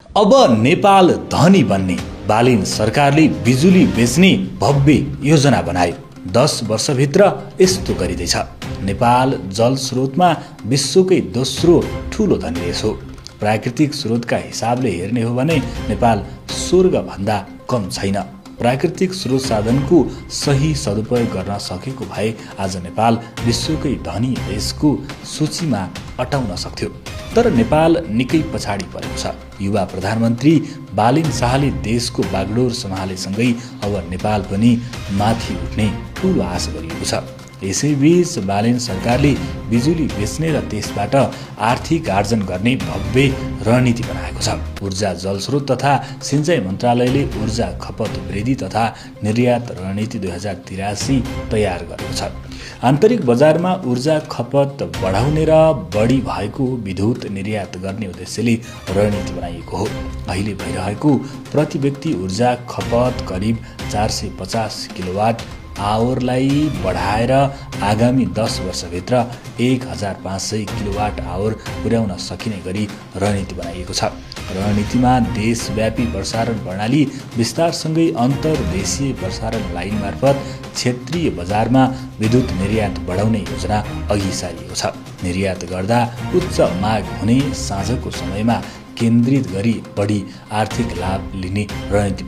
अब नेपाल धनी बन्ने बालिन सरकारले बिजुली बेच्ने भव्य योजना बनायो। 10 वर्षभित्र यस्तो गरिँदैछ। नेपाल जल स्रोतमा विश्वकै दोस्रो ठूलो धनी देश हो। प्राकृतिक स्रोतका हिसाबले हेर्ने हो भने नेपाल स्वर्गभन्दा कम छैन। प्राकृतिक स्रोत साधनको सही सदुपयोग गर्न सकेको भए आज नेपाल विश्वकै धनी देशको सूचीमा अटाउन सक्थ्यो। तर नेपाल निकै पछाडि परेको छ। युवा प्रधानमन्त्री बालिन शाहले देशको बागडोर सम्हालेसँगै अब नेपाल पनि माथि उठ्ने ठूलो आशा गरिएको छ। यसैबीच बालिन सरकारले बिजुली बेच्ने र त्यसबाट आर्थिक आर्जन गर्ने भव्य रणनीति बनाएको छ। ऊर्जा जलस्रोत तथा सिंचाई मन्त्रालयले ऊर्जा खपत वृद्धि तथा निर्यात रणनीति 2083 तयार गरेको छ। आन्तरिक बजारमा ऊर्जा खपत बढाउने र बढी भएको विद्युत निर्यात गर्ने उद्देश्यले रणनीति बनाइएको हो। अहिले भइरहेको प्रति व्यक्ति ऊर्जा खपत करिब 450 किलोवाट आवरलाई बढाएर आगामी 10 वर्षभित्र 1500 किलोवाट आवर पुर्याउन सकिने गरी रणनीति बनाइएको छ। रणनीतिमा देशव्यापी प्रसारण प्रणाली विस्तारसँगै अन्तर्देशीय प्रसारण लाइन मार्फत क्षेत्रीय बजारमा विद्युत निर्यात बढाउने योजना अघि सारिएको छ। निर्यात गर्दा उच्च माग हुने साँझको समयमा केन्द्रित गरी बढी आर्थिक लाभ लिने रणनीति